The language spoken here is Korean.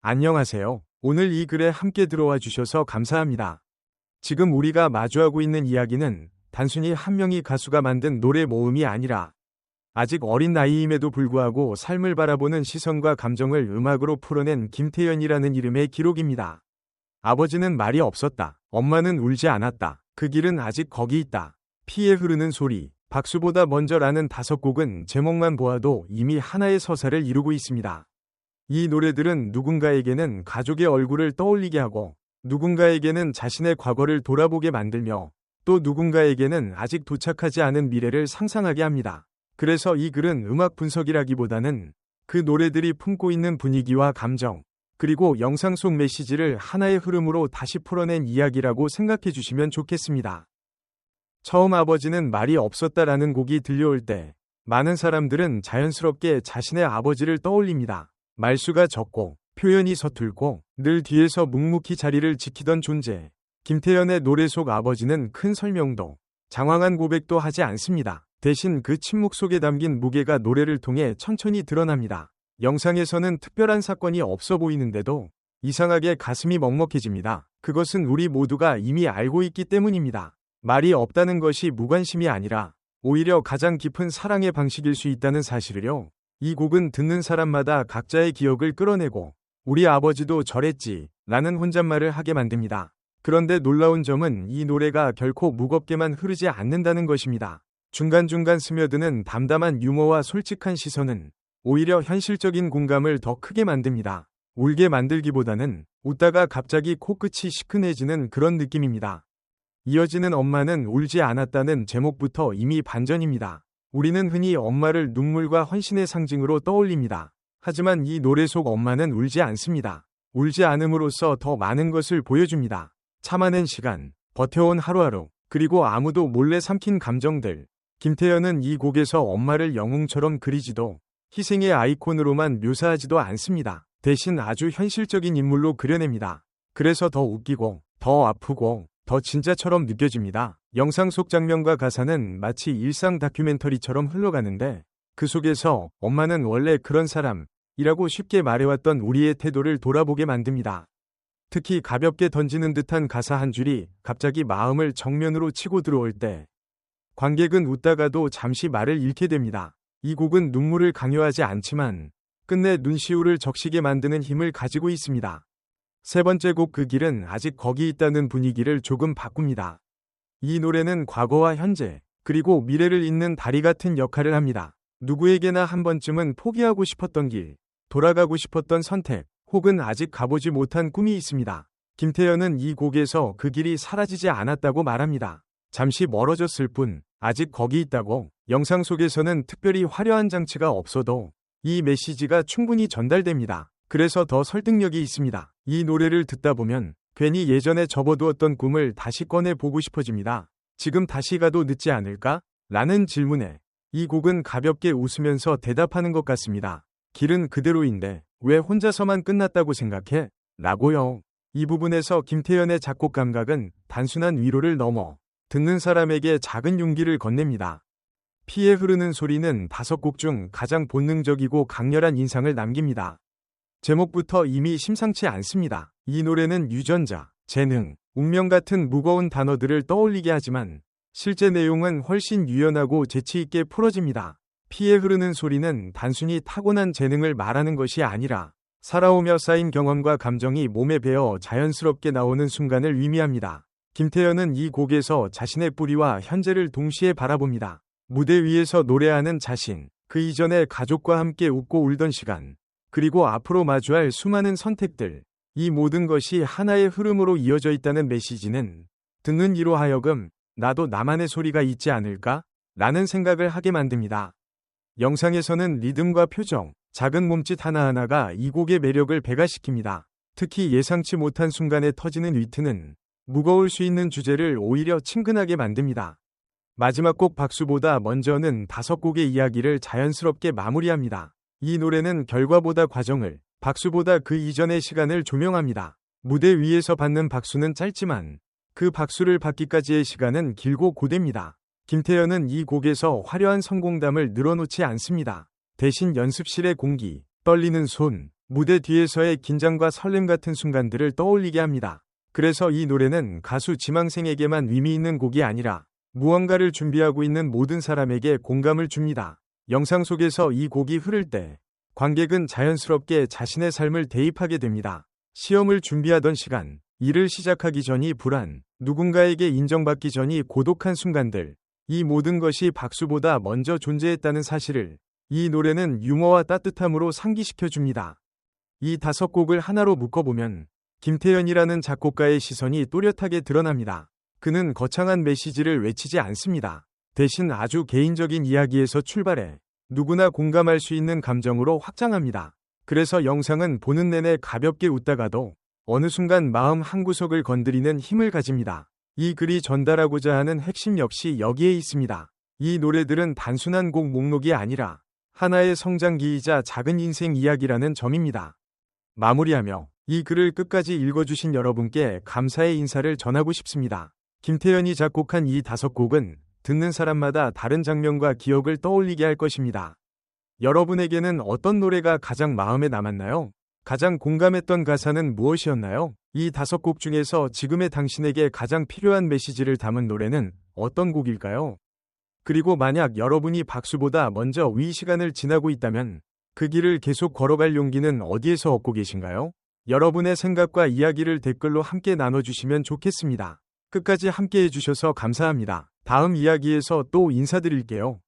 안녕하세요. 오늘 이 글에 함께 들어와 주셔서 감사합니다. 지금 우리가 마주하고 있는 이야기는 단순히 한 명의 가수가 만든 노래 모음이 아니라 아직 어린 나이임에도 불구하고 삶을 바라보는 시선과 감정을 음악으로 풀어낸 김태연이라는 이름의 기록입니다. 아버지는 말이 없었다. 엄마는 울지 않았다. 그 길은 아직 거기 있다. 피에 흐르는 소리, 박수보다 먼저라는 5곡은 제목만 보아도 이미 하나의 서사를 이루고 있습니다. 이 노래들은 누군가에게는 가족의 얼굴을 떠올리게 하고 누군가에게는 자신의 과거를 돌아보게 만들며 또 누군가에게는 아직 도착하지 않은 미래를 상상하게 합니다. 그래서 이 글은 음악 분석이라기보다는 그 노래들이 품고 있는 분위기와 감정, 그리고 영상 속 메시지를 하나의 흐름으로 다시 풀어낸 이야기라고 생각해 주시면 좋겠습니다. 처음 아버지는 말이 없었다라는 곡이 들려올 때 많은 사람들은 자연스럽게 자신의 아버지를 떠올립니다. 말수가 적고 표현이 서툴고 늘 뒤에서 묵묵히 자리를 지키던 존재. 김태연의 노래 속 아버지는 큰 설명도 장황한 고백도 하지 않습니다. 대신 그 침묵 속에 담긴 무게가 노래를 통해 천천히 드러납니다. 영상에서는 특별한 사건이 없어 보이는데도 이상하게 가슴이 먹먹해집니다. 그것은 우리 모두가 이미 알고 있기 때문입니다. 말이 없다는 것이 무관심이 아니라 오히려 가장 깊은 사랑의 방식일 수 있다는 사실을요. 이 곡은 듣는 사람마다 각자의 기억을 끌어내고 우리 아버지도 저랬지 라는 혼잣말을 하게 만듭니다. 그런데 놀라운 점은 이 노래가 결코 무겁게만 흐르지 않는다는 것입니다. 중간중간 스며드는 담담한 유머와 솔직한 시선은 오히려 현실적인 공감을 더 크게 만듭니다. 울게 만들기보다는 웃다가 갑자기 코끝이 시큰해지는 그런 느낌입니다. 이어지는 엄마는 울지 않았다는 제목부터 이미 반전입니다. 우리는 흔히 엄마를 눈물과 헌신의 상징으로 떠올립니다. 하지만 이 노래 속 엄마는 울지 않습니다. 울지 않음으로써 더 많은 것을 보여줍니다. 참아낸 시간, 버텨온 하루하루, 그리고 아무도 몰래 삼킨 감정들. 김태연은 이 곡에서 엄마를 영웅처럼 그리지도 희생의 아이콘으로만 묘사하지도 않습니다. 대신 아주 현실적인 인물로 그려냅니다. 그래서 더 웃기고, 더 아프고, 더 진짜처럼 느껴집니다. 영상 속 장면과 가사는 마치 일상 다큐멘터리처럼 흘러가는데 그 속에서 엄마는 원래 그런 사람이라고 쉽게 말해왔던 우리의 태도를 돌아보게 만듭니다. 특히 가볍게 던지는 듯한 가사 한 줄이 갑자기 마음을 정면으로 치고 들어올 때 관객은 웃다가도 잠시 말을 잃게 됩니다. 이 곡은 눈물을 강요하지 않지만 끝내 눈시울을 적시게 만드는 힘을 가지고 있습니다. 세 번째 곡 그 길은 아직 거기 있다는 분위기를 조금 바꿉니다. 이 노래는 과거와 현재, 그리고 미래를 잇는 다리 같은 역할을 합니다. 누구에게나 한 번쯤은 포기하고 싶었던 길, 돌아가고 싶었던 선택, 혹은 아직 가보지 못한 꿈이 있습니다. 김태연은 이 곡에서 그 길이 사라지지 않았다고 말합니다. 잠시 멀어졌을 뿐, 아직 거기 있다고. 영상 속에서는 특별히 화려한 장치가 없어도 이 메시지가 충분히 전달됩니다. 그래서 더 설득력이 있습니다. 이 노래를 듣다 보면 괜히 예전에 접어두었던 꿈을 다시 꺼내 보고 싶어집니다. 지금 다시 가도 늦지 않을까? 라는 질문에 이 곡은 가볍게 웃으면서 대답하는 것 같습니다. 길은 그대로인데 왜 혼자서만 끝났다고 생각해? 라고요. 이 부분에서 김태연의 작곡 감각은 단순한 위로를 넘어 듣는 사람에게 작은 용기를 건넵니다. 피에 흐르는 소리는 5곡 중 가장 본능적이고 강렬한 인상을 남깁니다. 제목부터 이미 심상치 않습니다. 이 노래는 유전자, 재능, 운명 같은 무거운 단어들을 떠올리게 하지만 실제 내용은 훨씬 유연하고 재치있게 풀어집니다. 피에 흐르는 소리는 단순히 타고난 재능을 말하는 것이 아니라 살아오며 쌓인 경험과 감정이 몸에 배어 자연스럽게 나오는 순간을 의미합니다. 김태연은 이 곡에서 자신의 뿌리와 현재를 동시에 바라봅니다. 무대 위에서 노래하는 자신, 그 이전에 가족과 함께 웃고 울던 시간, 그리고 앞으로 마주할 수많은 선택들, 이 모든 것이 하나의 흐름으로 이어져 있다는 메시지는 듣는 이로 하여금 나도 나만의 소리가 있지 않을까? 라는 생각을 하게 만듭니다. 영상에서는 리듬과 표정, 작은 몸짓 하나하나가 이 곡의 매력을 배가시킵니다. 특히 예상치 못한 순간에 터지는 위트는 무거울 수 있는 주제를 오히려 친근하게 만듭니다. 마지막 곡 박수보다 먼저는 5곡의 이야기를 자연스럽게 마무리합니다. 이 노래는 결과보다 과정을, 박수보다 그 이전의 시간을 조명합니다. 무대 위에서 받는 박수는 짧지만 그 박수를 받기까지의 시간은 길고 고됩니다. 김태연은 이 곡에서 화려한 성공담을 늘어놓지 않습니다. 대신 연습실의 공기, 떨리는 손, 무대 뒤에서의 긴장과 설렘 같은 순간들을 떠올리게 합니다. 그래서 이 노래는 가수 지망생에게만 의미 있는 곡이 아니라 무언가를 준비하고 있는 모든 사람에게 공감을 줍니다. 영상 속에서 이 곡이 흐를 때 관객은 자연스럽게 자신의 삶을 대입하게 됩니다. 시험을 준비하던 시간, 일을 시작하기 전이 불안, 누군가에게 인정받기 전이 고독한 순간들, 이 모든 것이 박수보다 먼저 존재했다는 사실을 이 노래는 유머와 따뜻함으로 상기시켜 줍니다. 이 5곡을 하나로 묶어보면 김태현이라는 작곡가의 시선이 또렷하게 드러납니다. 그는 거창한 메시지를 외치지 않습니다. 대신 아주 개인적인 이야기에서 출발해 누구나 공감할 수 있는 감정으로 확장합니다. 그래서 영상은 보는 내내 가볍게 웃다가도 어느 순간 마음 한구석을 건드리는 힘을 가집니다. 이 글이 전달하고자 하는 핵심 역시 여기에 있습니다. 이 노래들은 단순한 곡 목록이 아니라 하나의 성장기이자 작은 인생 이야기라는 점입니다. 마무리하며 이 글을 끝까지 읽어주신 여러분께 감사의 인사를 전하고 싶습니다. 김태현이 작곡한 이 5곡은 듣는 사람마다 다른 장면과 기억을 떠올리게 할 것입니다. 여러분에게는 어떤 노래가 가장 마음에 남았나요? 가장 공감했던 가사는 무엇이었나요? 이 5곡 중에서 지금의 당신에게 가장 필요한 메시지를 담은 노래는 어떤 곡일까요? 그리고 만약 여러분이 박수보다 먼저 위 시간을 지나고 있다면 그 길을 계속 걸어갈 용기는 어디에서 얻고 계신가요? 여러분의 생각과 이야기를 댓글로 함께 나눠주시면 좋겠습니다. 끝까지 함께 해주셔서 감사합니다. 다음 이야기에서 또 인사드릴게요.